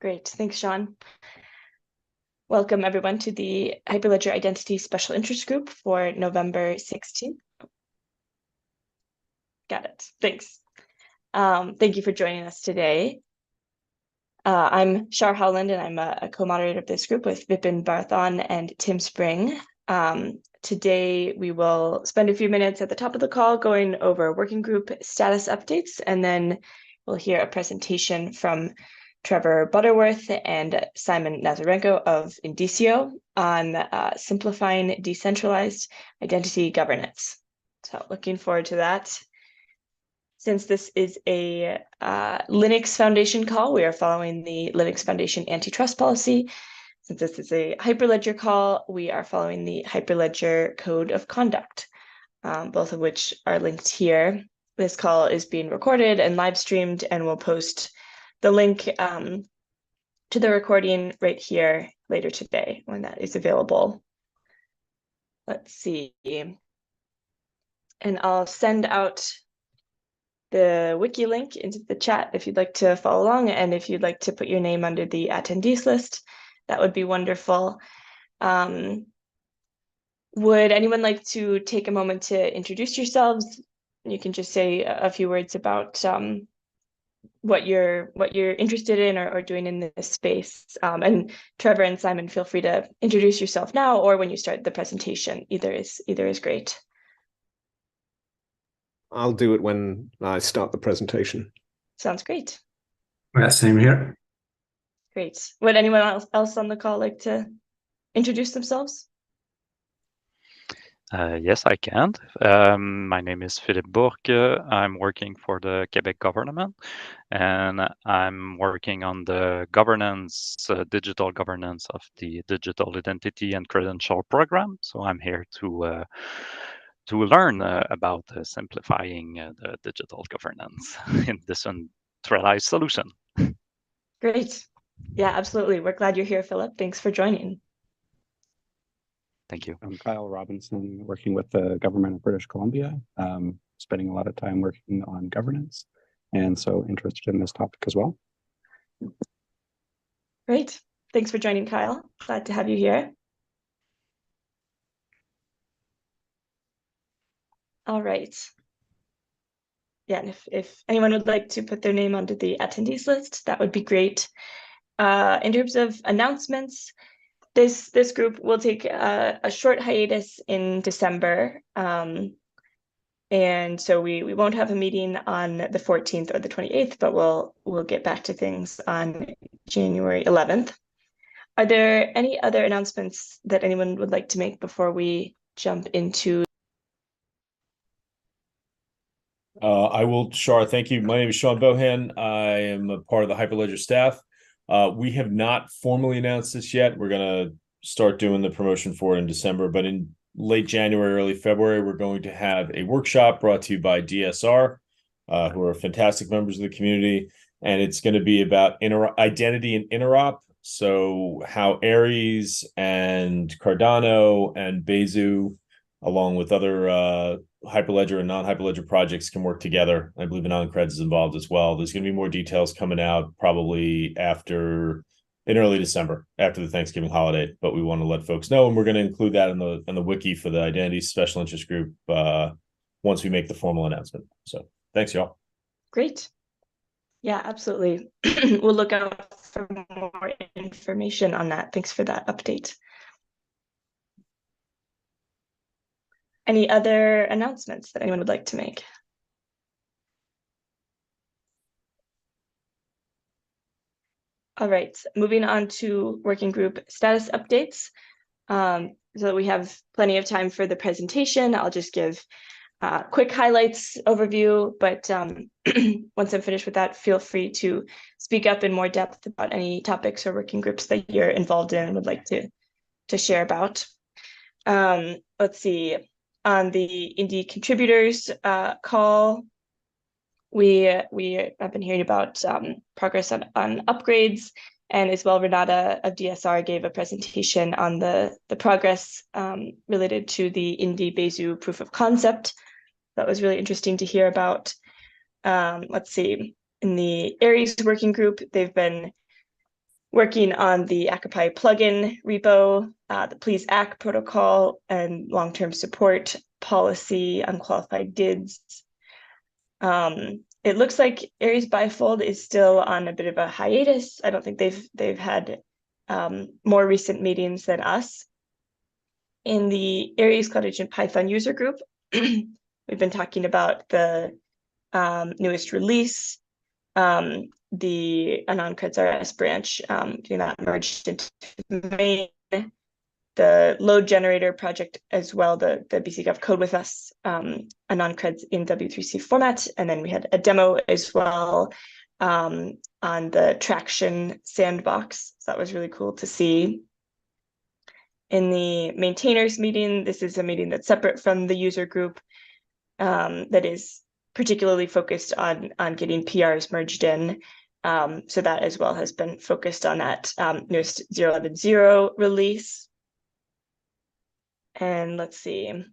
Great, thanks, Sean. Welcome everyone to the Hyperledger Identity Special Interest Group for November 16th. Got it, thanks. Thank you for joining us today. I'm Shar Howland, and I'm a co-moderator of this group with Vipin Barthon and Tim Spring. Today, we will spend a few minutes at the top of the call going over working group status updates, and then we'll hear a presentation from Trevor Butterworth and Simon Nazarenko of Indicio on simplifying decentralized identity governance. So looking forward to that. Since this is a Linux Foundation call, we are following the Linux Foundation antitrust policy. Since this is a Hyperledger call, we are following the Hyperledger Code of Conduct, both of which are linked here. This call is being recorded and live streamed, and we'll post the link to the recording right here later today when that is available. Let's see. And I'll send out the wiki link into the chat if you'd like to follow along, and if you'd like to put your name under the attendees list, that would be wonderful. Would anyone like to take a moment to introduce yourselves? You can just say a few words about what you're interested in or doing in this space. And Trevor and Simon, feel free to introduce yourself now or when you start the presentation. Either is great. I'll do it when I start the presentation. Sounds great. Yeah, same here. Great. Would anyone else on the call like to introduce themselves? Yes, I can. My name is Philippe Bourque. I'm working for the Quebec government, and I'm working on the governance, digital governance of the digital identity and credential program. So I'm here to learn about simplifying the digital governance in this decentralized solution. Great. Yeah, absolutely. We're glad you're here, Philip. Thanks for joining. Thank you. I'm Kyle Robinson, working with the government of British Columbia, spending a lot of time working on governance, and so interested in this topic as well. Great. Thanks for joining, Kyle. Glad to have you here. All right. Yeah, and if anyone would like to put their name onto the attendees list, that would be great. In terms of announcements, this group will take a short hiatus in December, and so we won't have a meeting on the 14th or the 28th, but we'll get back to things on January 11th. Are there any other announcements that anyone would like to make before we jump into? I will, Shar, thank you. My name is Sean Bohan. I am a part of the Hyperledger staff. We have not formally announced this yet. We're going to start doing the promotion for it in December, but in late January, early February, we're going to have a workshop brought to you by DSR, who are fantastic members of the community. And it's going to be about identity and interop. So how Aries and Cardano and Bezu, along with other Hyperledger and non-Hyperledger projects, can work together. I believe AnonCreds is involved as well. There's going to be more details coming out probably in early December, after the Thanksgiving holiday, but we want to let folks know, and we're going to include that in the wiki for the Identity Special Interest Group once we make the formal announcement. So thanks, y'all. Great. Yeah, absolutely. We'll look out for more information on that. Thanks for that update. Any other announcements that anyone would like to make? All right, moving on to working group status updates. So we have plenty of time for the presentation. I'll just give quick highlights overview, but once I'm finished with that, feel free to speak up in more depth about any topics or working groups that you're involved in and would like to share about. Let's see. On the Indie contributors call, we have been hearing about progress on upgrades, and as well, Renata of DSR gave a presentation on the progress related to the Indie Bezu proof of concept. That was really interesting to hear about. Let's see, in the Aries working group, they've been working on the Akapai plugin repo, the Please Ack protocol, and long-term support policy, unqualified DIDs. It looks like Aries Bifold is still on a bit of a hiatus. I don't think they've had more recent meetings than us. In the Aries Cloud Agent Python user group, we've been talking about the newest release, the AnonCreds RS branch, getting that merged into the main, the load generator project as well, the BCGov code with us, AnonCreds in W3C format. And then we had a demo as well on the Traction sandbox. So that was really cool to see. In the maintainers meeting, this is a meeting that's separate from the user group, that is particularly focused on getting PRs merged in. So that as well has been focused on that newest 0.11.0 release. And let's see,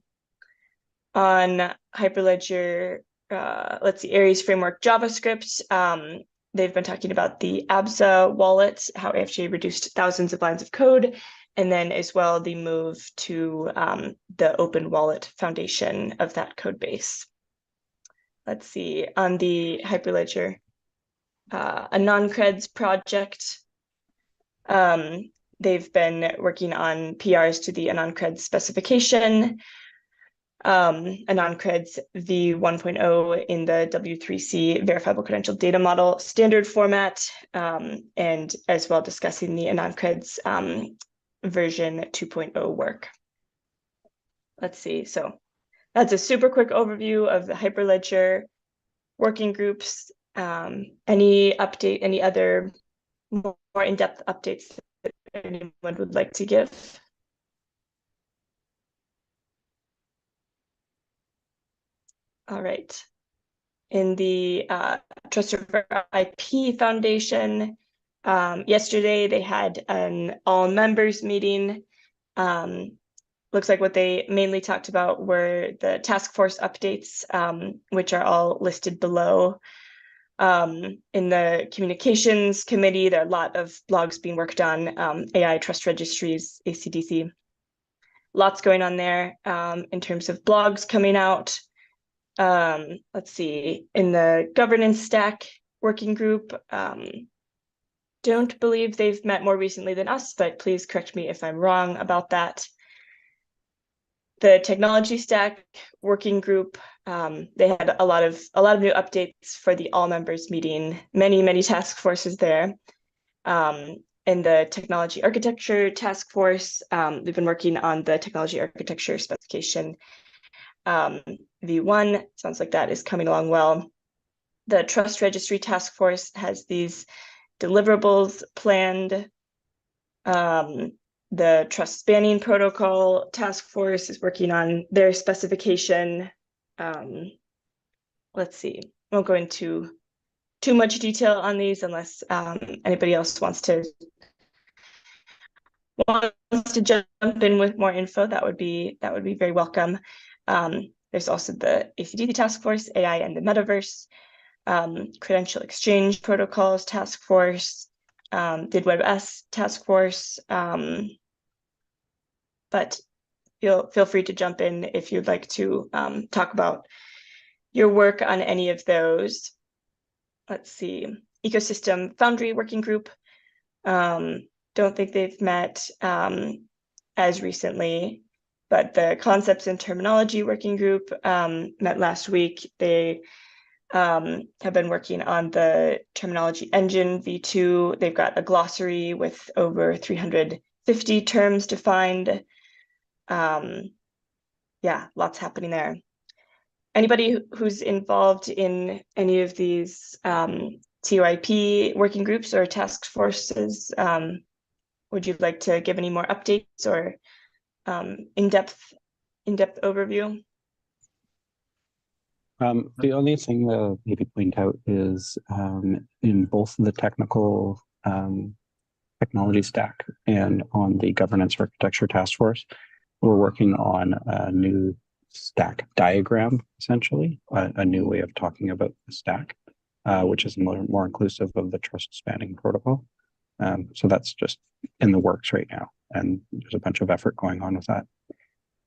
on Hyperledger, let's see, Aries Framework JavaScript, they've been talking about the ABSA wallet, how AFJ reduced thousands of lines of code, and then as well the move to the open wallet foundation of that code base. Let's see, on the Hyperledger AnonCreds project, they've been working on PRs to the AnonCreds specification, AnonCreds v1.0 in the W3C verifiable credential data model standard format, and as well discussing the AnonCreds version 2.0 work. Let's see, so that's a super quick overview of the Hyperledger working groups. Any other more in-depth updates that anyone would like to give? All right. In the Trust River IP Foundation, yesterday they had an all members meeting. Looks like what they mainly talked about were the task force updates, which are all listed below. In the communications committee, there are a lot of blogs being worked on, AI trust registries, ACDC. Lots going on there in terms of blogs coming out. Let's see, in the governance stack working group, don't believe they've met more recently than us, but please correct me if I'm wrong about that. The technology stack working group, they had a lot of new updates for the all members meeting, many task forces there. In the technology architecture task force, we've been working on the technology architecture specification. V1, sounds like that is coming along well. The trust registry task force has these deliverables planned. The trust spanning protocol task force is working on their specification. Let's see, I won't go into too much detail on these unless anybody else wants to jump in with more info. That would be very welcome. There's also the ACDC task force, AI and the metaverse, credential exchange protocols task force, DidWebS task force. But feel free to jump in if you'd like to talk about your work on any of those. Let's see, ecosystem foundry working group. Don't think they've met as recently, but the concepts and terminology working group met last week. They have been working on the terminology engine v2. They've got a glossary with over 350 terms defined. Yeah, lots happening there. Anybody who's involved in any of these TOIP working groups or task forces, would you like to give any more updates or in-depth overview? The only thing to maybe point out is in both the technical technology stack and on the governance architecture task force, we're working on a new stack diagram, essentially, a new way of talking about the stack, which is more inclusive of the trust spanning protocol. So that's just in the works right now, and there's a bunch of effort going on with that.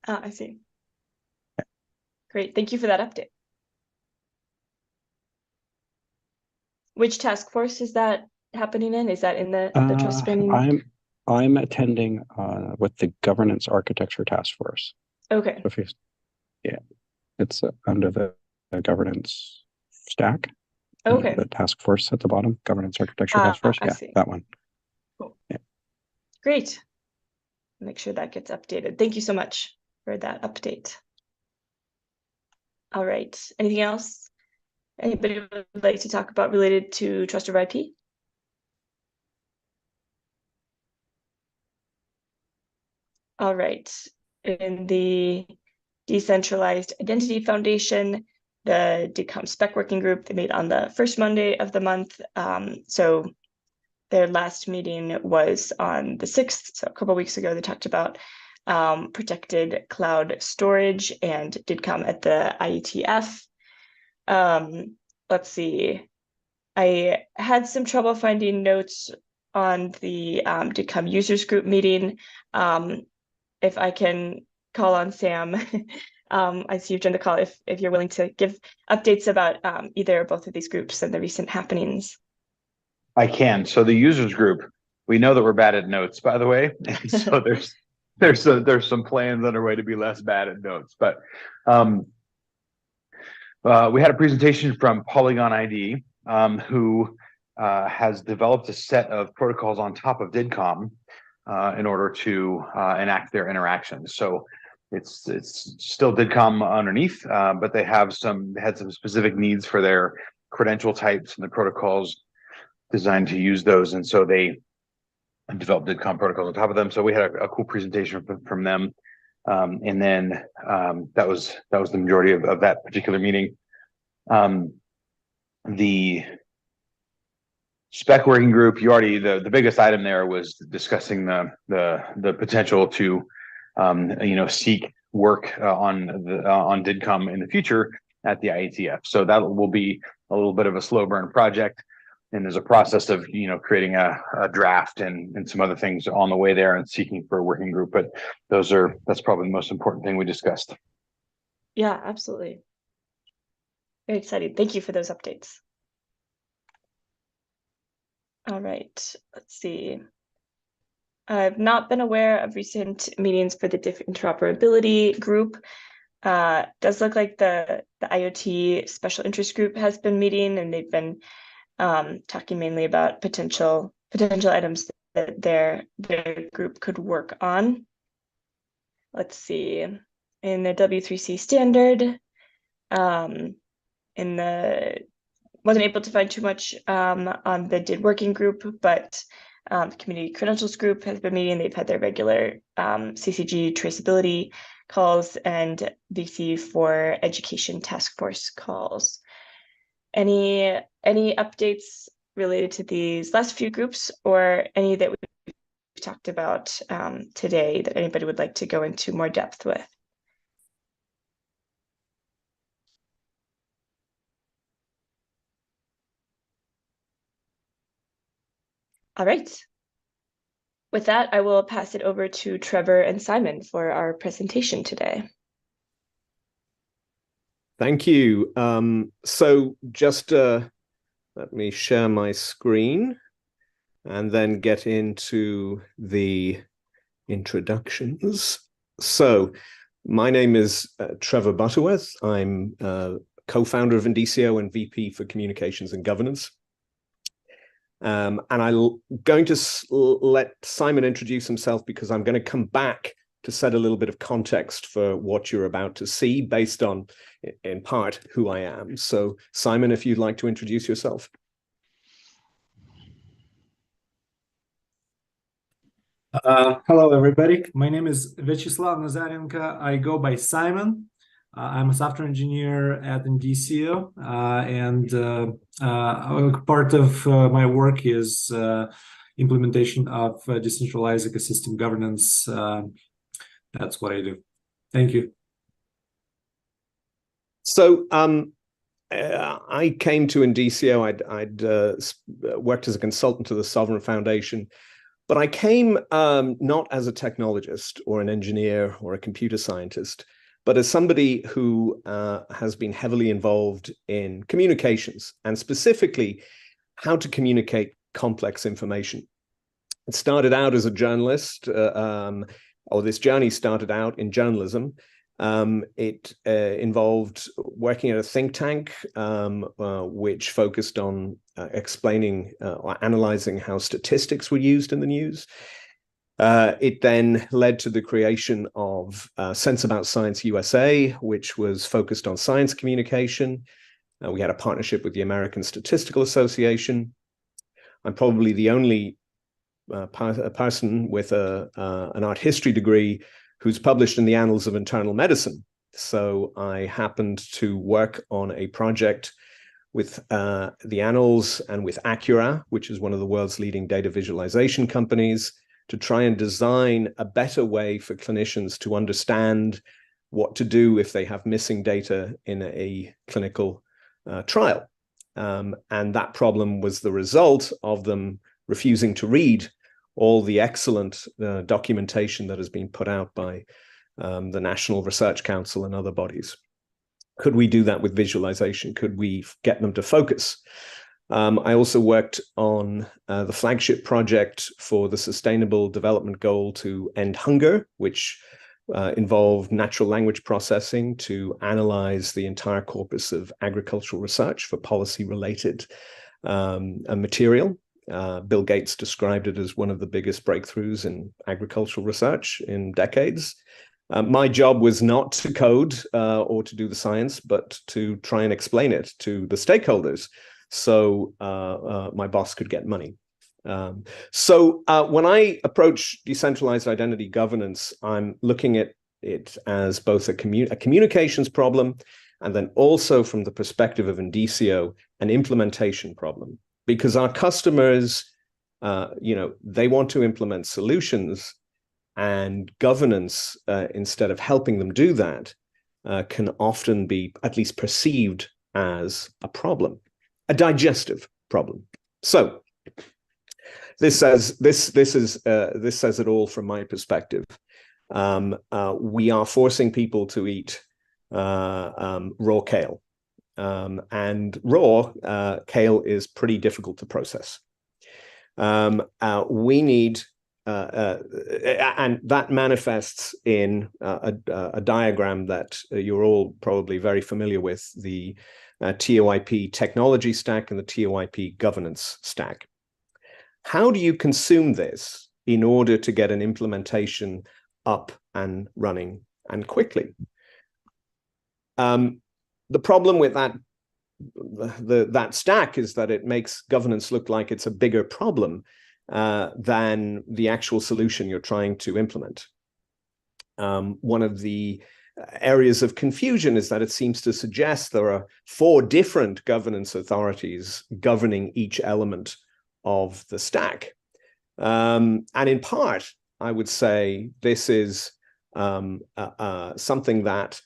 I see. Great. Thank you for that update. Which task force is that happening in? Is that in the trust planning? I'm attending with the Governance Architecture Task Force. Okay. Yeah, it's under the governance stack. Okay. The task force at the bottom, Governance Architecture Task Force. I Yeah, see. that one. Cool. Yeah. Great. Make sure that gets updated. Thank you so much for that update. All right. Anything else? Anybody would like to talk about related to trust over IP? All right. In the Decentralized Identity Foundation, the DIGCOM spec working group, they meet on the first Monday of the month. So their last meeting was on the 6th. So a couple of weeks ago, they talked about protected cloud storage and DIGCOM at the IETF. Let's see. I had some trouble finding notes on the DIGCOM users group meeting. If I can call on Sam, I see you've joined the call, if you're willing to give updates about either or both of these groups and the recent happenings. I can. So the users group, we know that we're bad at notes, by the way. And so there's some plans underway to be less bad at notes. But we had a presentation from Polygon ID, who has developed a set of protocols on top of DIGCOM in order to enact their interactions. So it's still DIGCOM underneath, but they had some specific needs for their credential types and the protocols designed to use those, and so they developed DIGCOM protocols on top of them. So we had a cool presentation from them, and then that was the majority of that particular meeting. The spec working group, the biggest item there was discussing the potential to seek work on DIGCOM in the future at the IETF. So that will be a little bit of a slow burn project. And there's a process of, creating a draft and some other things on the way there and seeking for a working group. But that's probably the most important thing we discussed. Yeah, absolutely. Very exciting. Thank you for those updates. All right, let's see. I've not been aware of recent meetings for the interoperability group. Does look like the IoT special interest group has been meeting, and they've been talking mainly about potential items that their group could work on. Let's see, in the W3C standard, wasn't able to find too much on the DID working group, but the community credentials group has been meeting. They've had their regular CCG traceability calls and VC for education task force calls. Any updates related to these last few groups, or any that we've talked about today that anybody would like to go into more depth with? All right. With that, I will pass it over to Trevor and Simon for our presentation today. Thank you. So just let me share my screen and then get into the introductions. So my name is Trevor Butterworth. I'm co-founder of Indicio and VP for Communications and Governance. And I'm going to let Simon introduce himself because I'm going to come back to set a little bit of context for what you're about to see based on, in part, who I am. So Simon, if you'd like to introduce yourself. Hello, everybody. My name is Vyacheslav Nazarenko. I go by Simon. I'm a software engineer at Indicio, and part of my work is implementation of decentralized ecosystem governance. That's what I do. Thank you. So I came to Indicio. I'd worked as a consultant to the Sovereign Foundation, but I came not as a technologist or an engineer or a computer scientist, but as somebody who has been heavily involved in communications, and specifically how to communicate complex information. It started out as a journalist, or this journey started out in journalism. It involved working at a think tank, which focused on explaining or analyzing how statistics were used in the news. It then led to the creation of Sense About Science USA, which was focused on science communication. We had a partnership with the American Statistical Association. I'm probably the only person with an art history degree who's published in the Annals of Internal Medicine. So I happened to work on a project with the Annals and with Accura, which is one of the world's leading data visualization companies, to try and design a better way for clinicians to understand what to do if they have missing data in a clinical trial. And that problem was the result of them refusing to read all the excellent documentation that has been put out by the National Research Council and other bodies. Could we do that with visualization? Could we get them to focus? I also worked on the flagship project for the Sustainable Development Goal to end hunger, which involved natural language processing to analyze the entire corpus of agricultural research for policy-related material. Bill Gates described it as one of the biggest breakthroughs in agricultural research in decades. My job was not to code or to do the science, but to try and explain it to the stakeholders so my boss could get money. So when I approach decentralized identity governance, I'm looking at it as both a communications problem and then also from the perspective of Indicio, an implementation problem. Because our customers, they want to implement solutions, and governance, instead of helping them do that, can often be at least perceived as a problem, a digestive problem. So this says it all from my perspective. We are forcing people to eat raw kale. And raw kale is pretty difficult to process. We need, and that manifests in a diagram that you're all probably very familiar with, the TOIP technology stack and the TOIP governance stack. How do you consume this in order to get an implementation up and running and quickly? The problem with that stack is that it makes governance look like it's a bigger problem than the actual solution you're trying to implement. One of the areas of confusion is that it seems to suggest there are 4 different governance authorities governing each element of the stack. And in part, I would say this is something that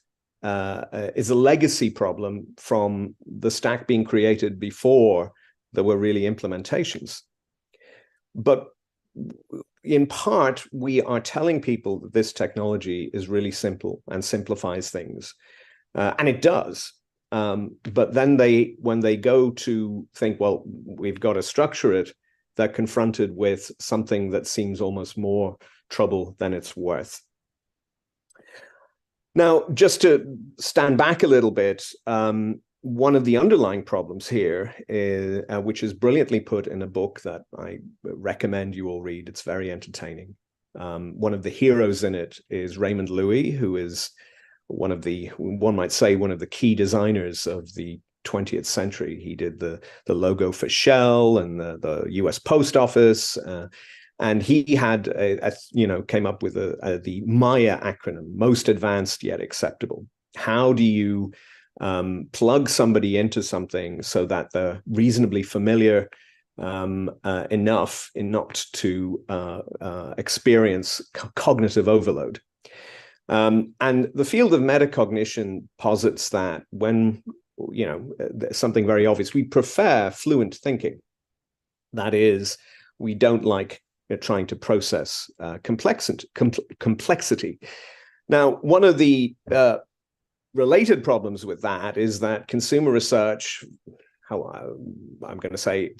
is a legacy problem from the stack being created before there were really implementations. But in part, we are telling people that this technology is really simple and simplifies things. And it does. But then when they go to think, well, we've got to structure it, they're confronted with something that seems almost more trouble than it's worth. Now, just to stand back a little bit, one of the underlying problems here, is, which is brilliantly put in a book that I recommend you all read, it's very entertaining. One of the heroes in it is Raymond Loewy, who is one might say, one of the key designers of the 20th century. He did the logo for Shell and the US Post Office. And he had, came up with the MAYA acronym, most advanced yet acceptable. How do you plug somebody into something so that they're reasonably familiar enough not to experience cognitive overload? And the field of metacognition posits that when something very obvious. We prefer fluent thinking. That is, we don't like trying to process complexity. Now, one of the related problems with that is that consumer research, I'm going to say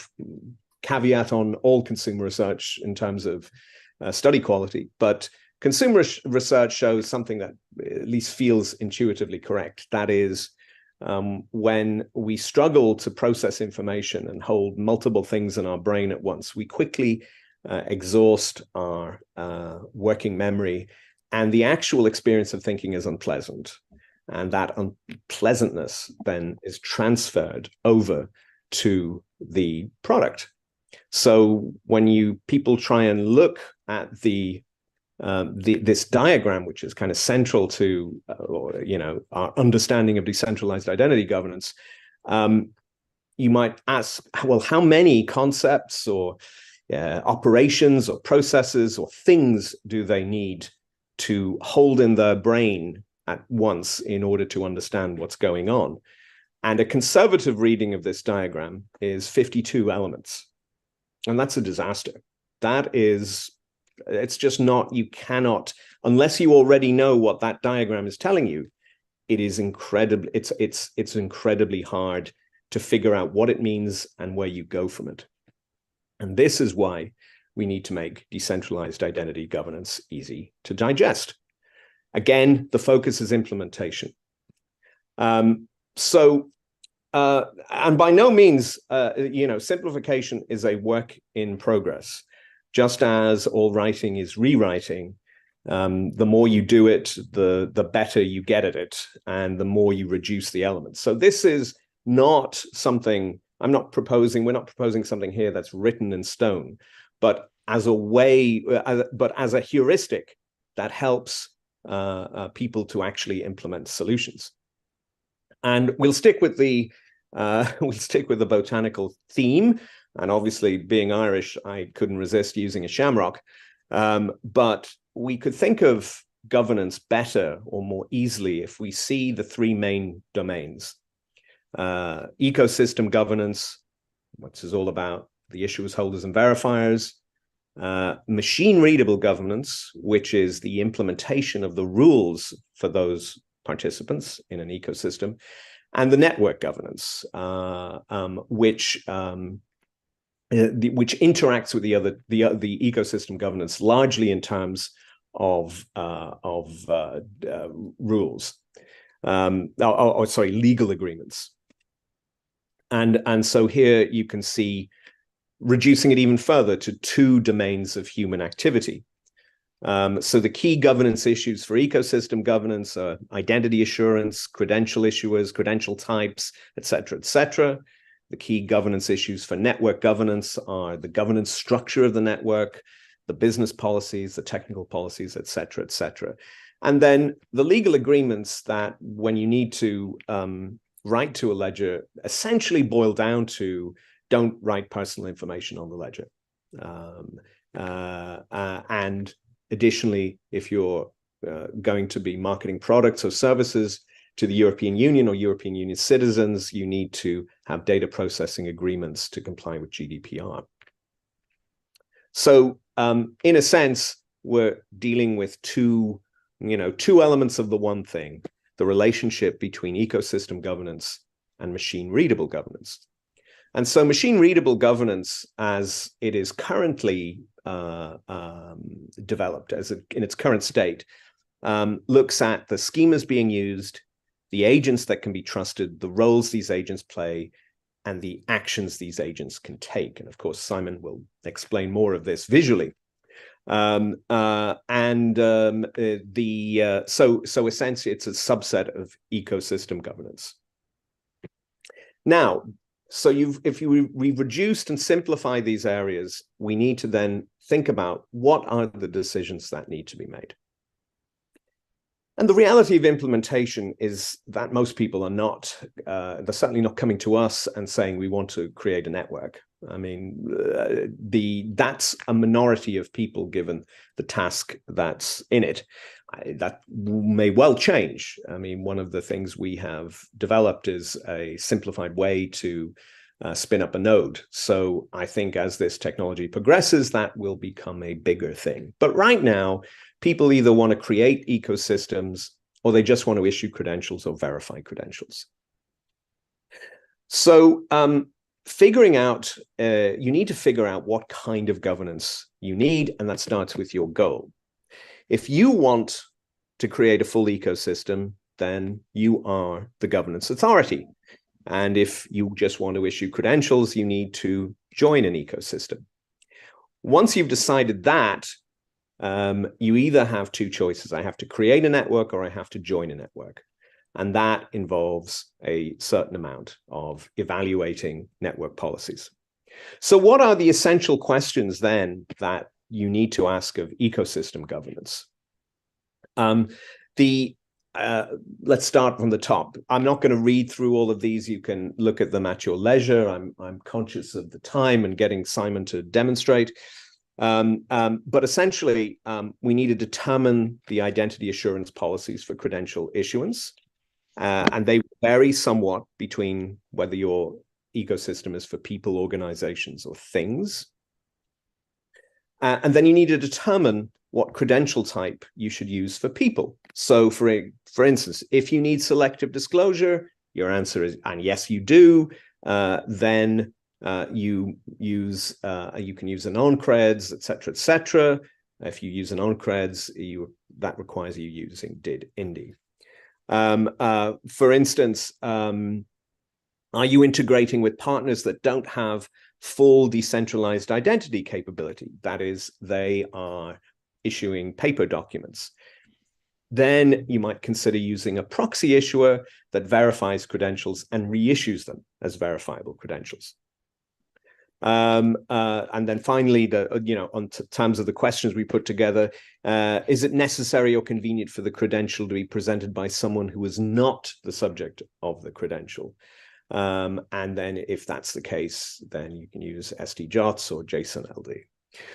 caveat on all consumer research in terms of study quality, but consumer research shows something that at least feels intuitively correct. That is, when we struggle to process information and hold multiple things in our brain at once, we quickly exhaust our working memory, and the actual experience of thinking is unpleasant. And that unpleasantness then is transferred over to the product. So when people try and look at this diagram, which is kind of central to our understanding of decentralized identity governance, you might ask, well, how many concepts or operations or processes or things do they need to hold in their brain at once in order to understand what's going on? And a conservative reading of this diagram is 52 elements. And that's a disaster. It's just not, you cannot, unless you already know what that diagram is telling you, it is incredibly, it's incredibly hard to figure out what it means and where you go from it. And this is why we need to make decentralized identity governance easy to digest. Again, the focus is implementation. And by no means, simplification is a work in progress. Just as all writing is rewriting, the more you do it, the better you get at it, and the more you reduce the elements. So this is not something we're not proposing something here that's written in stone, but as a way, but as a heuristic that helps people to actually implement solutions. And we'll stick with the botanical theme. And obviously, being Irish, I couldn't resist using a shamrock. But we could think of governance better or more easily if we see the three main domains. Ecosystem governance, which is all about the issuers, holders, and verifiers. Machine-readable governance, which is the implementation of the rules for those participants in an ecosystem. And the network governance, which interacts with the ecosystem governance largely in terms of rules, legal agreements. And so here you can see reducing it even further to two domains of human activity. So the key governance issues for ecosystem governance are identity assurance, credential issuers, credential types, et cetera, et cetera. The key governance issues for network governance are the governance structure of the network, the business policies, the technical policies, et cetera, et cetera. And then the legal agreements that when you need to write to a ledger essentially boil down to don't write personal information on the ledger. And additionally, if you're going to be marketing products or services to the European Union or European Union citizens, you need to have data processing agreements to comply with GDPR. So in a sense, we're dealing with two elements of the one thing, the relationship between ecosystem governance and machine-readable governance. And so machine-readable governance, as it is currently developed in its current state, looks at the schemas being used, the agents that can be trusted, the roles these agents play, and the actions these agents can take. And of course, Simon will explain more of this visually. So essentially, it's a subset of ecosystem governance. Now, so we've reduced and simplified these areas, we need to then think about what are the decisions that need to be made. And the reality of implementation is that most people are not, they're certainly not coming to us and saying we want to create a network. I mean, that's a minority of people given the task that's in it. That may well change. I mean, one of the things we have developed is a simplified way to spin up a node. So I think as this technology progresses, that will become a bigger thing. But right now, people either want to create ecosystems or they just want to issue credentials or verify credentials. So figuring out, you need to figure out what kind of governance you need, and that starts with your goal. If you want to create a full ecosystem, then you are the governance authority. And if you just want to issue credentials, you need to join an ecosystem. Once you've decided that, you either have two choices. I have to create a network or I have to join a network. And that involves a certain amount of evaluating network policies. So what are the essential questions then that you need to ask of ecosystem governance? Let's start from the top. I'm not going to read through all of these. You can look at them at your leisure. I'm conscious of the time and getting Simon to demonstrate. But essentially, we need to determine the identity assurance policies for credential issuance. And they vary somewhat between whether your ecosystem is for people, organizations, or things. And then you need to determine what credential type you should use for people. So for instance, if you need selective disclosure, your answer is, and yes, you do, then you can use an on-creds, et cetera. If you use an on-creds, that requires you using DID INDI. For instance, are you integrating with partners that don't have full decentralized identity capability? That is, they are issuing paper documents. Then you might consider using a proxy issuer that verifies credentials and reissues them as verifiable credentials. And then finally, on terms of the questions we put together, is it necessary or convenient for the credential to be presented by someone who is not the subject of the credential? And then if that's the case, then you can use SDJOTS or JSON LD.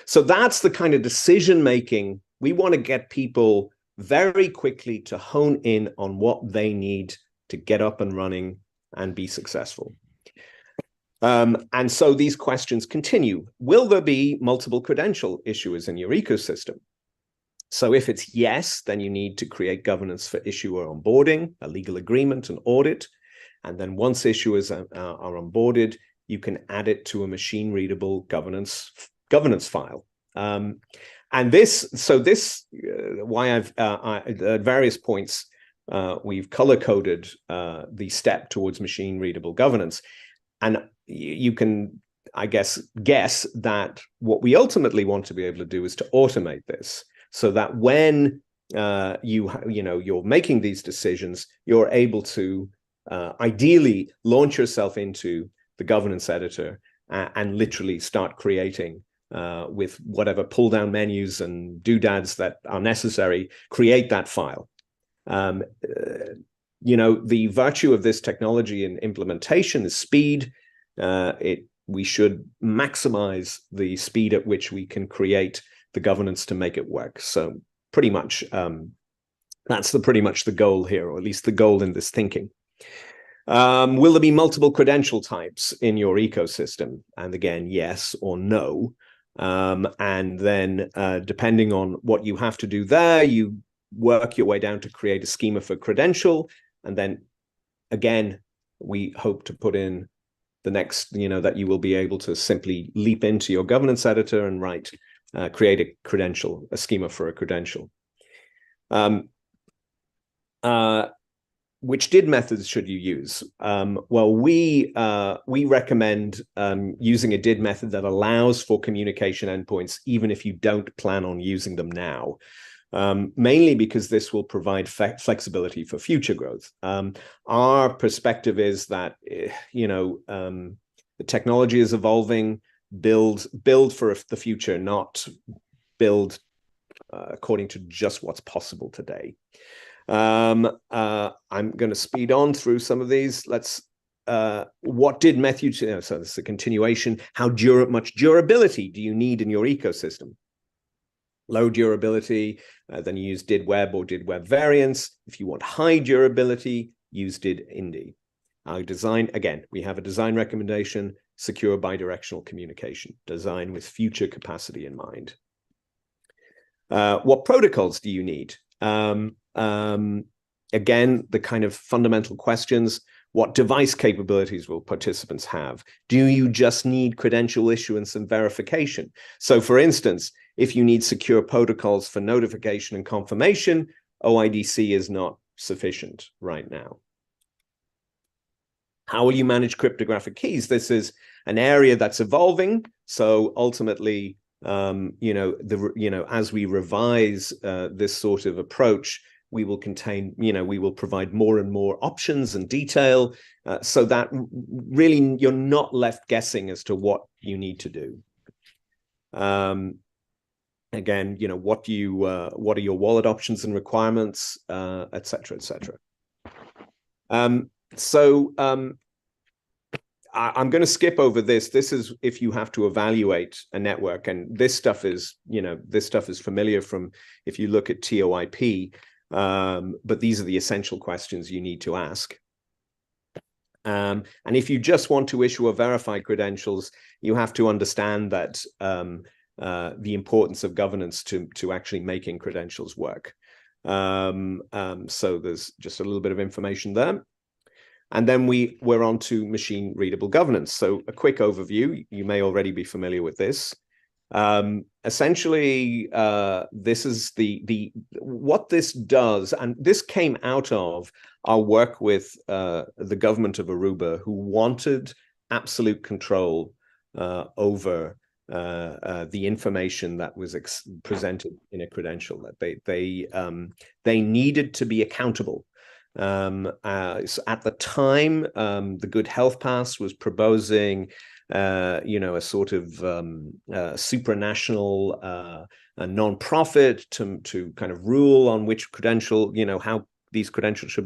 So that's the kind of decision making. We want to get people very quickly to hone in on what they need to get up and running and be successful. And so these questions continue. Will there be multiple credential issuers in your ecosystem? So if it's yes, then you need to create governance for issuer onboarding, a legal agreement, an audit. And then once issuers are onboarded, you can add it to a machine readable governance file. And why I've at various points, we've color-coded the step towards machine readable governance. And you can, I guess that what we ultimately want to be able to do is to automate this so that when you're making these decisions, you're able to ideally launch yourself into the governance editor and literally start creating with whatever pull-down menus and doodads that are necessary, create that file. The virtue of this technology and implementation is speed. We should maximize the speed at which we can create the governance to make it work. So pretty much that's pretty much the goal here, or at least the goal in this thinking. Will there be multiple credential types in your ecosystem? And again, yes or no. And then depending on what you have to do there, you work your way down to create a schema for credential. And then again, we hope to put in the next, that you will be able to simply leap into your governance editor and create a credential, a schema for a credential. Which DID methods should you use? Well, we recommend using a DID method that allows for communication endpoints, even if you don't plan on using them now. Mainly because this will provide flexibility for future growth. Our perspective is that, the technology is evolving, build for the future, not build according to just what's possible today. I'm going to speed on through some of these. Let's what did method, so this is a continuation, how much durability do you need in your ecosystem? Low durability, then you use did web or did web variants. If you want high durability, use did indie. Our design, again, we have a design recommendation, secure bidirectional communication, design with future capacity in mind. What protocols do you need? Again, the kind of fundamental questions. What device capabilities will participants have? Do you just need credential issuance and verification? So for instance, if you need secure protocols for notification and confirmation, OIDC is not sufficient right now. How will you manage cryptographic keys? This is an area that's evolving. So ultimately, as we revise this sort of approach, we will provide more and more options and detail so that really you're not left guessing as to what you need to do. Again, what are your wallet options and requirements, et cetera, et cetera. I'm going to skip over this. This is if you have to evaluate a network, and this stuff is familiar from if you look at TOIP. But these are the essential questions you need to ask. And if you just want to issue or verify credentials, you have to understand that the importance of governance to actually making credentials work. So there's just a little bit of information there. And then we're on to machine readable governance. So a quick overview, you may already be familiar with this. Essentially, this is what this does, and this came out of our work with the government of Aruba, who wanted absolute control over the information that was presented in a credential. That they needed to be accountable. So at the time, the Good Health Pass was proposing a sort of supranational non-profit to kind of rule on which credential, how these credentials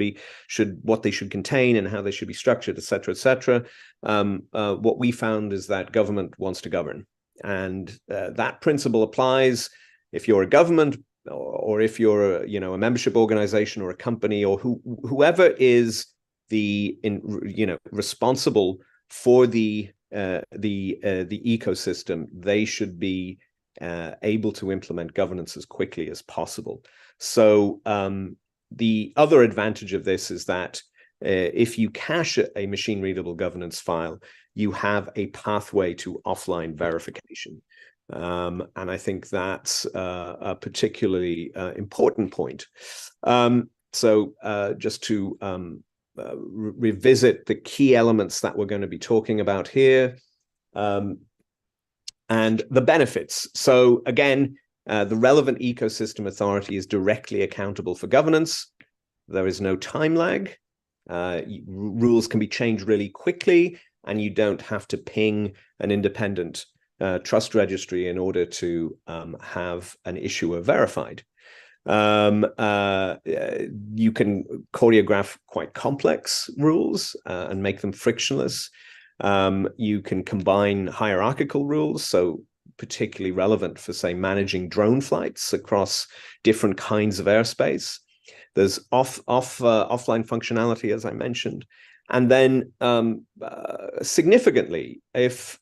what they should contain and how they should be structured, et cetera, et cetera. What we found is that government wants to govern, and that principle applies if you're a government or if you're a membership organization or a company or whoever is responsible for the ecosystem. They should be able to implement governance as quickly as possible. So the other advantage of this is that if you cache a machine readable governance file, you have a pathway to offline verification. And I think that's a particularly important point. So just to revisit the key elements that we're going to be talking about here, and the benefits. So again, the relevant ecosystem authority is directly accountable for governance. There is no time lag. Rules can be changed really quickly, and you don't have to ping an independent trust registry in order to have an issuer verified. You can choreograph quite complex rules and make them frictionless. You can combine hierarchical rules, so particularly relevant for, say, managing drone flights across different kinds of airspace. There's offline functionality, as I mentioned. And then significantly, if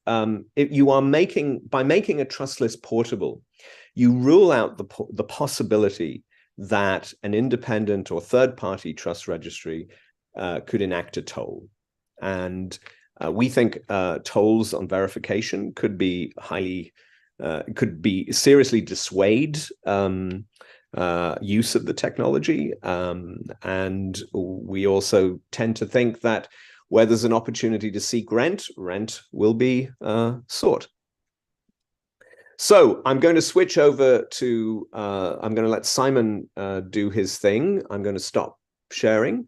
you are by making a trust list portable, you rule out the possibility that an independent or third-party trust registry could enact a toll. And we think tolls on verification could seriously dissuade use of the technology. And we also tend to think that where there's an opportunity to seek rent will be sought. So I'm going to switch over to, I'm going to let Simon do his thing. I'm going to stop sharing.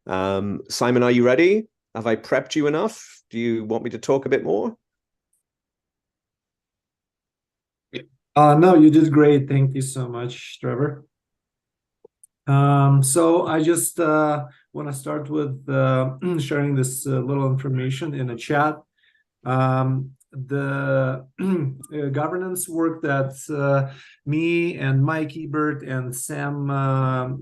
Simon, are you ready? Have I prepped you enough? Do you want me to talk a bit more? No, you did great. Thank you so much, Trevor. So I just want to start with sharing this little information in a chat. The governance work that me and Mike Ebert and Sam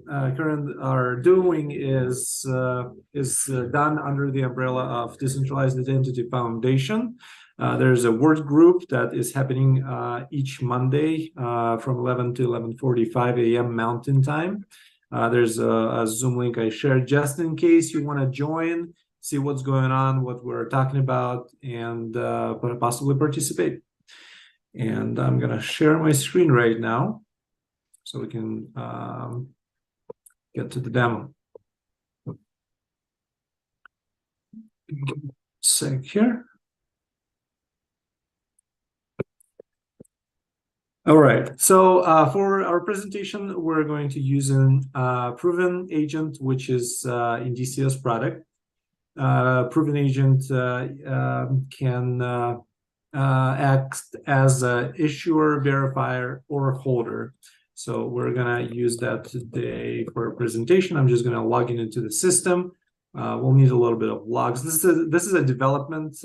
Curran are doing is done under the umbrella of Decentralized Identity Foundation. There's a work group that is happening each Monday from 11 to 11:45 a.m. Mountain Time. There's a Zoom link I shared just in case you want to join, see what's going on, what we're talking about, and possibly participate. And I'm going to share my screen right now so we can get to the demo. Sec here. All right, so for our presentation, we're going to use a proven agent, which is Indicio's product. Proven agent can act as an issuer, verifier, or holder. So we're going to use that today for a presentation. I'm just going to log into the system. We'll need a little bit of logs. This is a development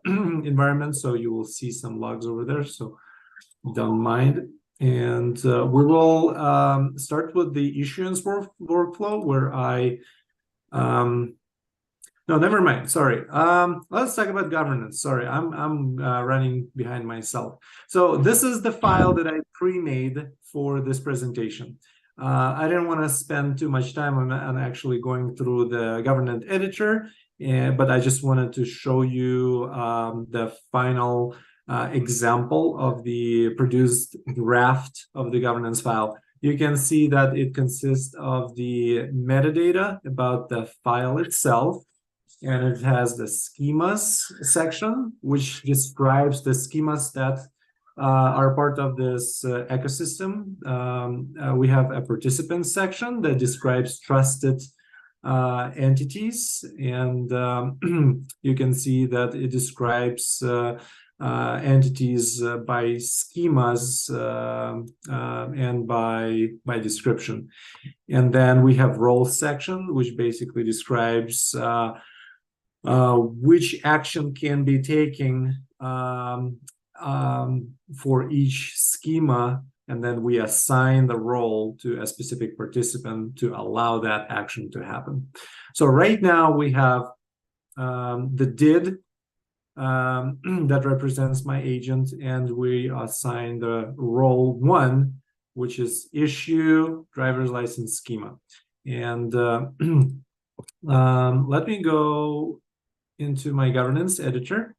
environment, so you will see some logs over there. So don't mind. And we will start with the issuance workflow where I no, never mind. Sorry. Let's talk about governance. Sorry, I'm running behind myself. So this is the file that I pre-made for this presentation. I didn't want to spend too much time on actually going through the governance editor, but I just wanted to show you the final example of the produced draft of the governance file. You can see that it consists of the metadata about the file itself, and it has the schemas section, which describes the schemas that are part of this ecosystem. We have a participants section that describes trusted entities, and you can see that it describes entities by schemas and by description. And then we have roles section, which basically describes which action can be taken for each schema, and then we assign the role to a specific participant to allow that action to happen. So right now we have the did that represents my agent, and we assign the role 1, which is issue driver's license schema. And let me go into my governance editor,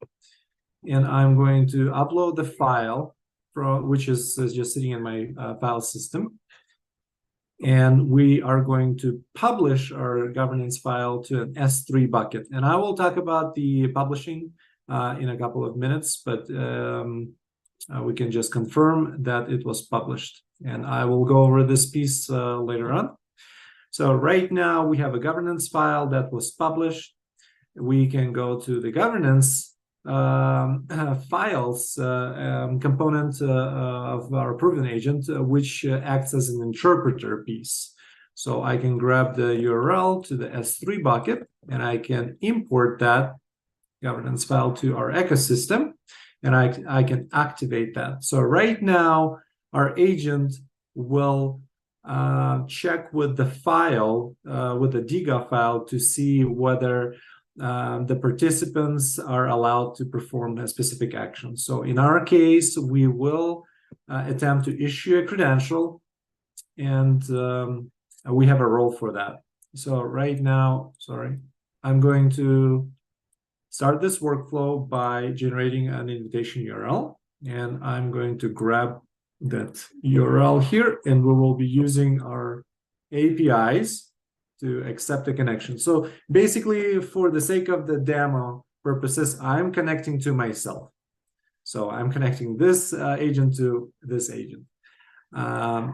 and I'm going to upload the file which is just sitting in my file system. And we are going to publish our governance file to an S3 bucket. And I will talk about the publishing in a couple of minutes, but we can just confirm that it was published. And I will go over this piece later on. So right now we have a governance file that was published. We can go to the governance files component of our proven agent, which acts as an interpreter piece. So I can grab the URL to the S3 bucket, and I can import that governance file to our ecosystem, and I can activate that. So right now, our agent will check with the file, with the DIGA file, to see whether the participants are allowed to perform a specific action. So in our case, we will attempt to issue a credential, and we have a role for that. So right now, sorry, I'm going to start this workflow by generating an invitation URL, and I'm going to grab that URL here, and we will be using our APIs to accept a connection. So basically, for the sake of the demo purposes, I'm connecting to myself. So I'm connecting this agent to this agent.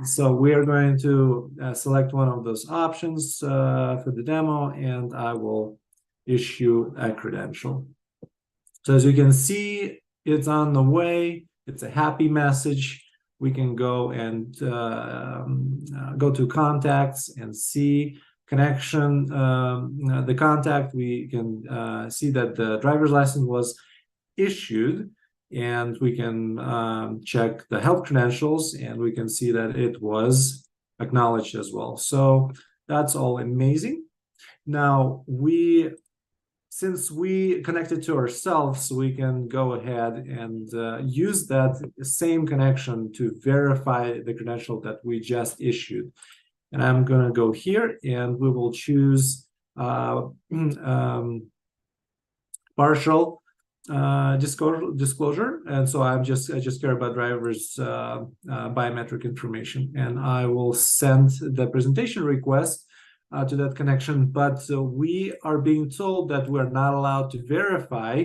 So we are going to select one of those options for the demo, and I will issue a credential. So as you can see, it's on the way. It's a happy message. we can go and go to contacts and see connection, the contact. We can see that the driver's license was issued, and we can check the health credentials, and we can see that it was acknowledged as well. So that's all amazing. Now since we connected to ourselves, we can go ahead and use that same connection to verify the credential that we just issued. And I'm going to go here, and we will choose partial disclosure. And so I just care about drivers' biometric information, and I will send the presentation request to that connection. But we are being told that we're not allowed to verify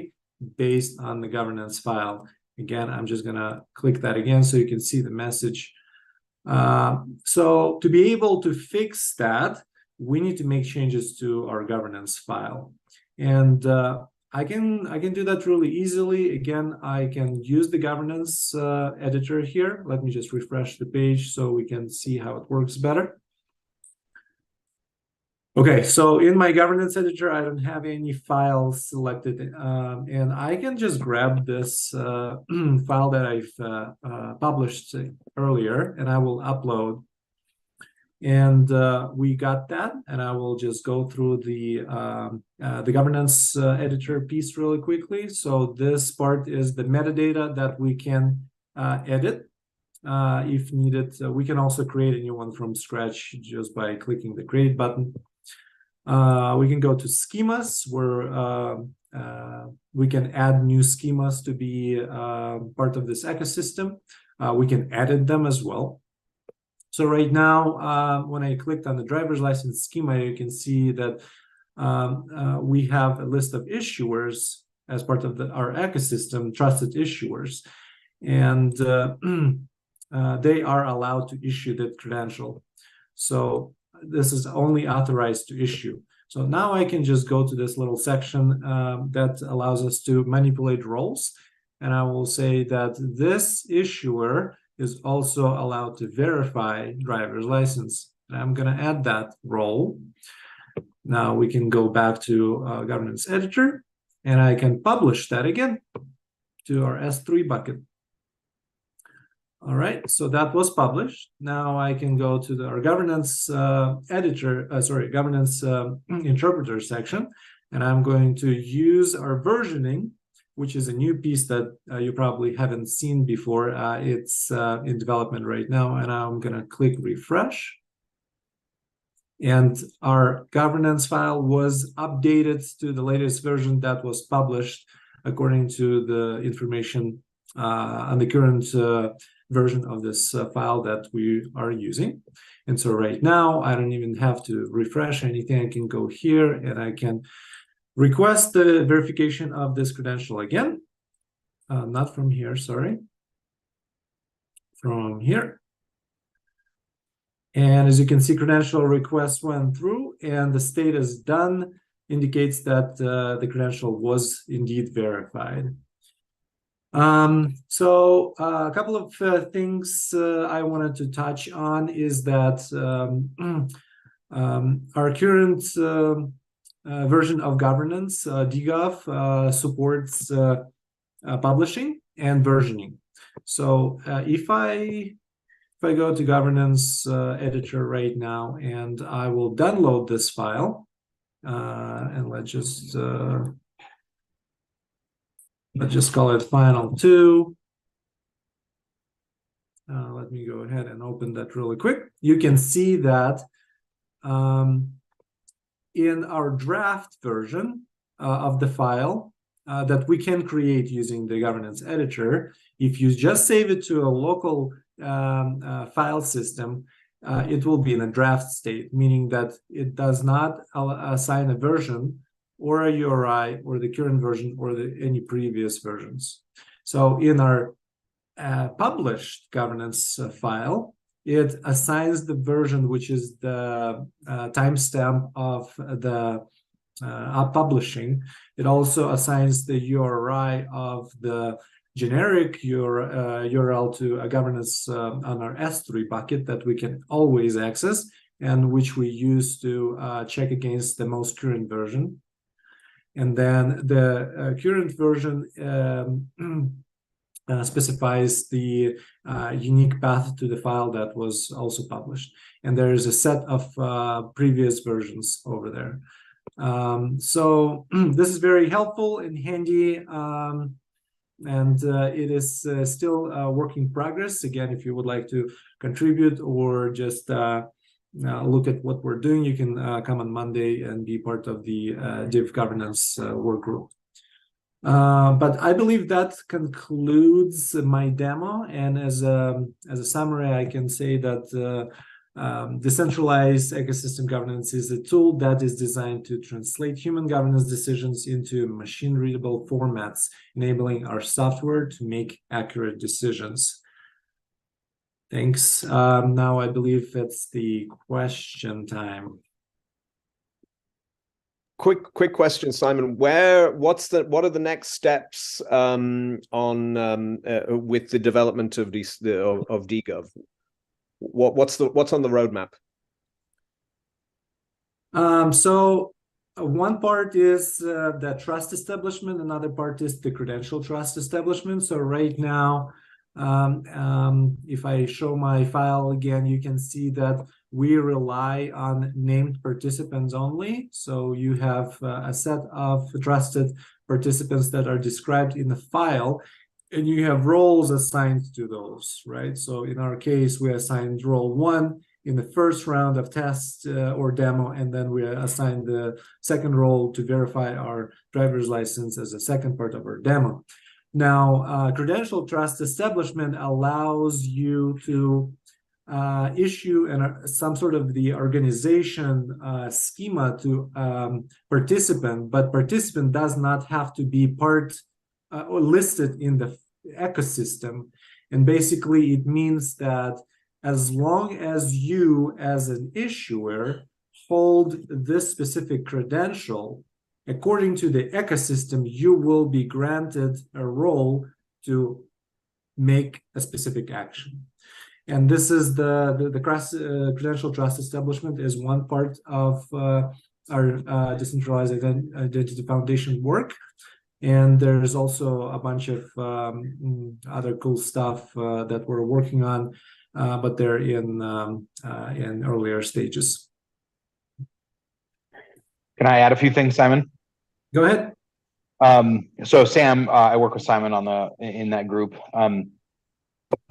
based on the governance file. Again, I'm just going to click that again so you can see the message. So to be able to fix that, we need to make changes to our governance file. And I can do that really easily. Again, I can use the governance editor here. Let me just refresh the page so we can see how it works better. Okay, so in my governance editor, I don't have any files selected, and I can just grab this file that I've published earlier, and I will upload. And we got that, and I will just go through the governance editor piece really quickly. So this part is the metadata that we can edit if needed. We can also create a new one from scratch just by clicking the create button. We can go to schemas, where we can add new schemas to be part of this ecosystem. We can edit them as well. So right now, when I clicked on the driver's license schema, you can see that we have a list of issuers as part of our ecosystem, trusted issuers, and they are allowed to issue that credential. So this is only authorized to issue. So now I can just go to this little section that allows us to manipulate roles. And I will say that this issuer is also allowed to verify driver's license. And I'm going to add that role. Now we can go back to governance editor, and I can publish that again to our S3 bucket. All right, so that was published. Now I can go to our governance governance interpreter section, and I'm going to use our versioning, which is a new piece that you probably haven't seen before. It's in development right now, and I'm going to click refresh. And our governance file was updated to the latest version that was published according to the information on the current version of this file that we are using. And so right now, I don't even have to refresh anything. I can go here and I can request the verification of this credential again. Not from here, sorry. From here. And as you can see, credential request went through, and the status done indicates that the credential was indeed verified. So a couple of things I wanted to touch on is that our current version of governance, DGov, supports publishing and versioning. So if I go to governance editor right now, and I will download this file, and let's just call it final 2. Let me go ahead and open that really quick. You can see that in our draft version of the file that we can create using the governance editor, if you just save it to a local file system, it will be in a draft state, meaning that it does not assign a version or a URI or the current version or any previous versions. So in our published governance file, it assigns the version, which is the timestamp of the publishing. It also assigns the URI of the generic URL to a governance on our S3 bucket that we can always access, and which we use to check against the most current version. And then the current version specifies the unique path to the file that was also published. And there is a set of previous versions over there. So this is very helpful and handy. And it is still a work in progress. Again, if you would like to contribute or just look at what we're doing, you can come on Monday and be part of the div governance work group. But I believe that concludes my demo. And as a summary, I can say that decentralized ecosystem governance is a tool that is designed to translate human governance decisions into machine-readable formats, enabling our software to make accurate decisions. Thanks. Now I believe it's the question time. Quick question, Simon. What are the next steps on with the development of DGov? What's on the roadmap? So one part is the trust establishment, another part is the credential trust establishment. So right now, if I show my file again, you can see that we rely on named participants only. So you have a set of trusted participants that are described in the file, and you have roles assigned to those, right? So in our case, we assigned role 1 in the first round of test or demo, and then we assigned the second role to verify our driver's license as a second part of our demo. Now, credential trust establishment allows you to issue some sort of the organization schema to participant, but participant does not have to be part or listed in the ecosystem. And basically it means that as long as you as an issuer hold this specific credential, according to the ecosystem, you will be granted a role to make a specific action. And this is the credential trust establishment is one part of our decentralized identity foundation work. And there's also a bunch of other cool stuff that we're working on, but they're in earlier stages. Can I add a few things, Simon? Go ahead. So Sam, I work with Simon in that group.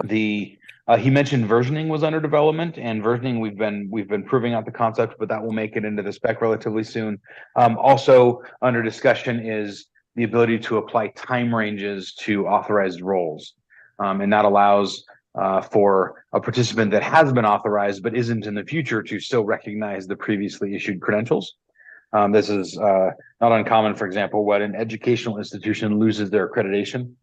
He mentioned versioning was under development, and versioning we've been proving out the concept, but that will make it into the spec relatively soon. Also under discussion is the ability to apply time ranges to authorized roles, and that allows for a participant that has been authorized but isn't in the future to still recognize the previously issued credentials. This is not uncommon, for example, when an educational institution loses their accreditation.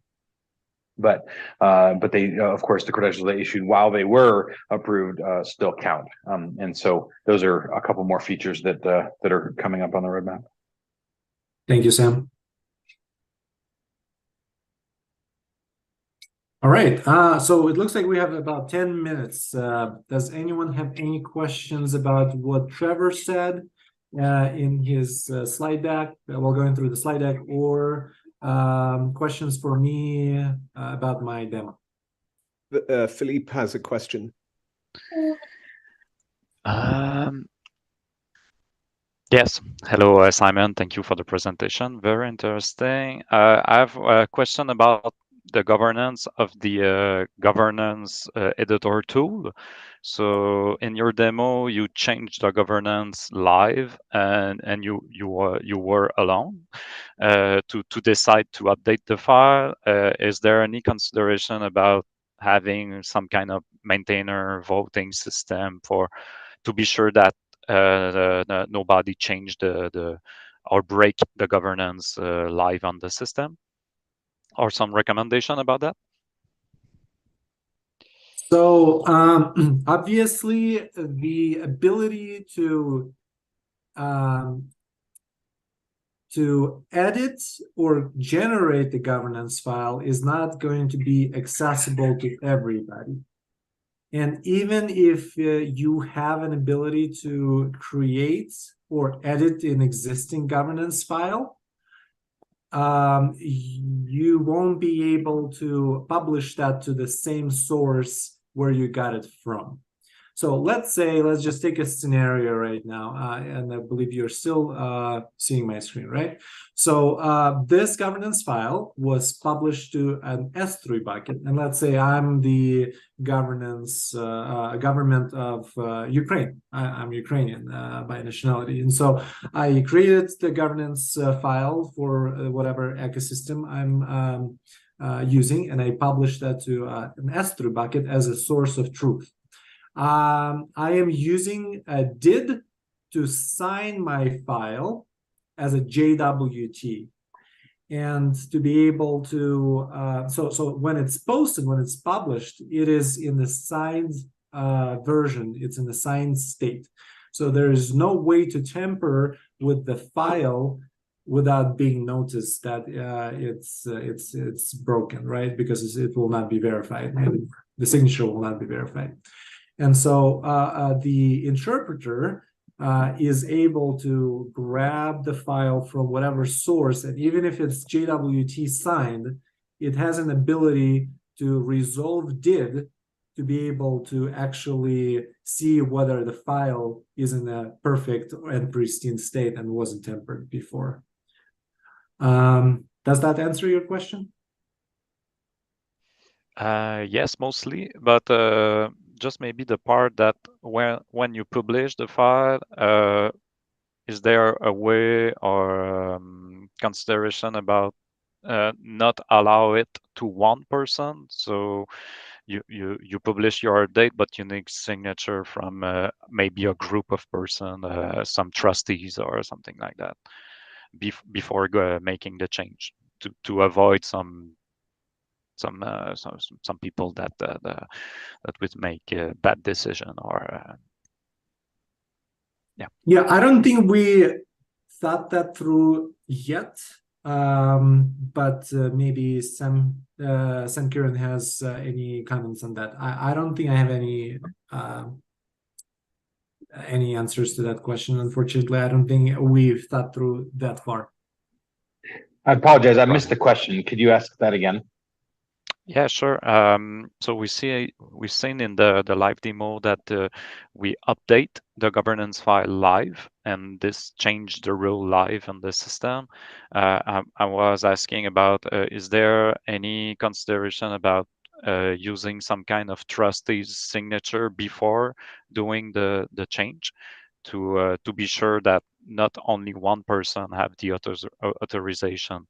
But they, of course, the credentials they issued while they were approved still count. And so those are a couple more features that are coming up on the roadmap. Thank you, Sam. All right, so it looks like we have about 10 minutes. Does anyone have any questions about what Trevor said in his slide deck while going through the slide deck, or questions for me about my demo? Philippe has a question. Yes. Hello, Simon. Thank you for the presentation. Very interesting. I have a question about the governance of the governance editor tool. So in your demo, you changed the governance live, and you were alone to decide to update the file. Is there any consideration about having some kind of maintainer voting system to be sure that nobody changed or break the governance live on the system? Or some recommendation about that? So obviously the ability to to edit or generate the governance file is not going to be accessible to everybody. And even if you have an ability to create or edit an existing governance file, you won't be able to publish that to the same source where you got it from. So let's just take a scenario right now, and I believe you're still seeing my screen, right? So this governance file was published to an S3 bucket, and let's say I'm the government of Ukraine. I'm Ukrainian by nationality, and so I created the governance file for whatever ecosystem I'm using, and I published that to an S3 bucket as a source of truth. I am using a DID to sign my file as a JWT, and to be able to so when it's posted, when it's published, it is in the signed version. It's in the signed state, so there is no way to tamper with the file without being noticed that it's broken, right? Because it will not be verified, and the signature will not be verified. And so the interpreter is able to grab the file from whatever source, and even if it's JWT signed, it has an ability to resolve DID to be able to actually see whether the file is in a perfect and pristine state and wasn't tampered before. Does that answer your question? Yes, mostly, but just maybe the part that when you publish the file, is there a way or consideration about not allow it to one person? So you publish your date, but you need signature from maybe a group of person, some trustees or something like that, before making the change to avoid some people that would make a bad decision or Yeah, I don't think we thought that through yet, but maybe Sam Kieran has any comments on that. I don't think I have any answers to that question, unfortunately. I don't think we've thought through that far. I apologize, I missed the question. Could you ask that again? Yeah, sure. So we've seen in the live demo that we update the governance file live, and this changed the rule live in the system. I was asking about, is there any consideration about using some kind of trustee's signature before doing the change to be sure that not only one person have the authorization?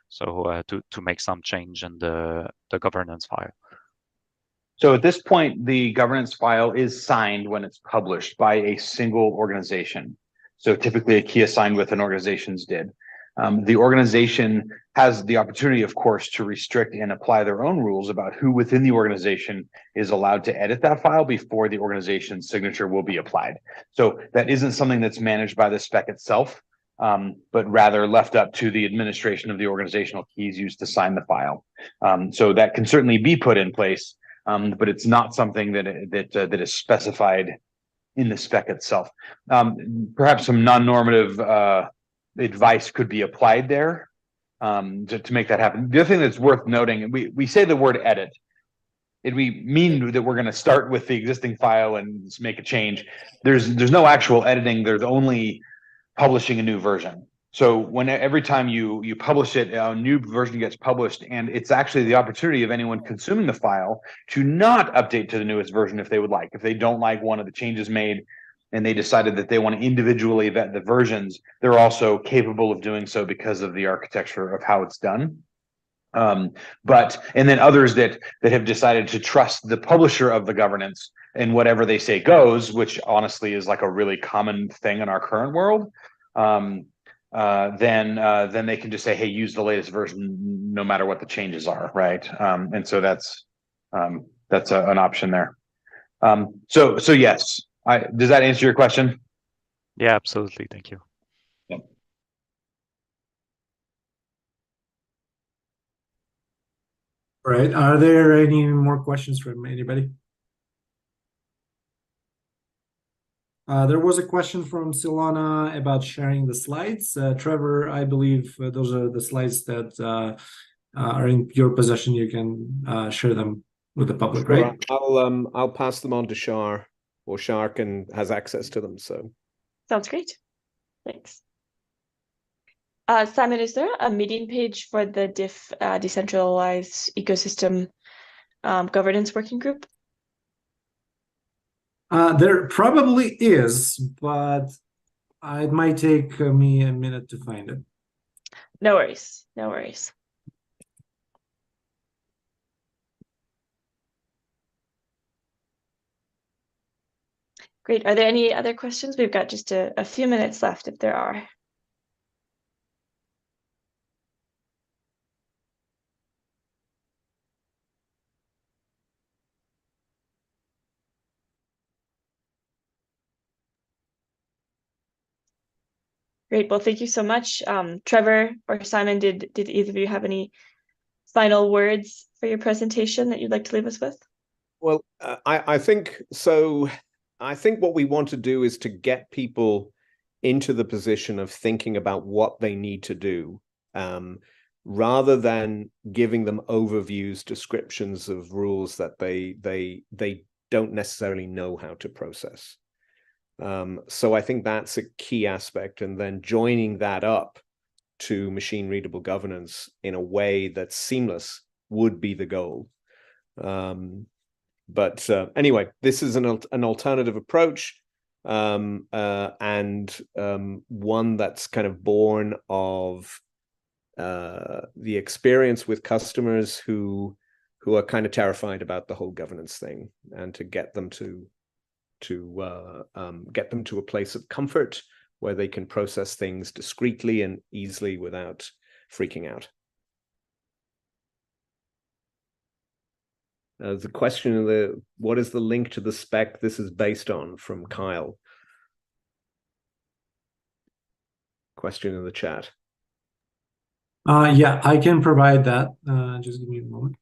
So to make some change in the governance file. So at this point, the governance file is signed when it's published by a single organization. So typically a key assigned with an organization's DID. The organization has the opportunity, of course, to restrict and apply their own rules about who within the organization is allowed to edit that file before the organization's signature will be applied. So that isn't something that's managed by the spec itself, but rather left up to the administration of the organizational keys used to sign the file. So that can certainly be put in place, but it's not something that is specified in the spec itself. Perhaps some non-normative advice could be applied there to make that happen. The other thing that's worth noting, we say the word edit, and we mean that we're going to start with the existing file and make a change. There's no actual editing. There's only publishing a new version. So every time you publish it, a new version gets published, and it's actually the opportunity of anyone consuming the file to not update to the newest version if they would like. If they don't like one of the changes made and they decided that they want to individually vet the versions, they're also capable of doing so because of the architecture of how it's done. And then others that have decided to trust the publisher of the governance and whatever they say goes, which honestly is like a really common thing in our current world. Then they can just say, hey, use the latest version no matter what the changes are, right? And so that's an option there. So yes, does that answer your question? Yeah, absolutely. Thank you. All right. Are there any more questions from anybody? There was a question from Silana about sharing the slides. Trevor, I believe those are the slides that are in your possession. You can share them with the public, Sure. right? I'll pass them on to Shar, or Shar has access to them. So Sounds great. Thanks. Simon, is there a meeting page for the decentralized ecosystem governance working group? There probably is, but it might take me a minute to find it. No worries. No worries. Great. Are there any other questions? We've got just a few minutes left if there are. Great. Well, thank you so much. Trevor or Simon, did either of you have any final words for your presentation that you'd like to leave us with? well, I think so. I think what we want to do is to get people into the position of thinking about what they need to do, rather than giving them overviews, descriptions of rules that they don't necessarily know how to process. So I think that's a key aspect, and then joining that up to machine readable governance in a way that's seamless would be the goal. But anyway, this is an alternative approach, and one that's kind of born of the experience with customers who are kind of terrified about the whole governance thing, and to get them to a place of comfort where they can process things discreetly and easily without freaking out. The question of what is the link to the spec this is based on, from Kyle. Question in the chat. Yeah, I can provide that. Just give me a moment.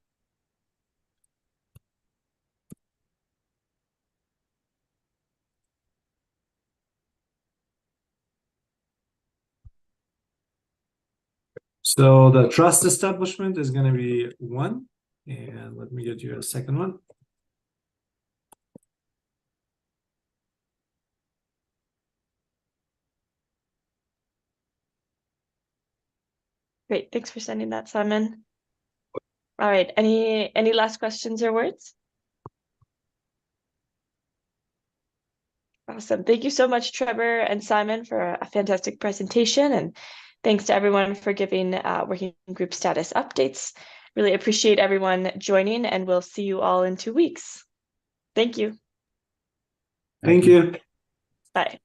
So the trust establishment is going to be 1, and let me get you a second one. Great. Thanks for sending that, Simon. All right. Any last questions or words? Awesome. Thank you so much, Trevor and Simon, for a fantastic presentation. And thanks to everyone for giving working group status updates. Really appreciate everyone joining, and we'll see you all in 2 weeks. Thank you. Thank you. Bye.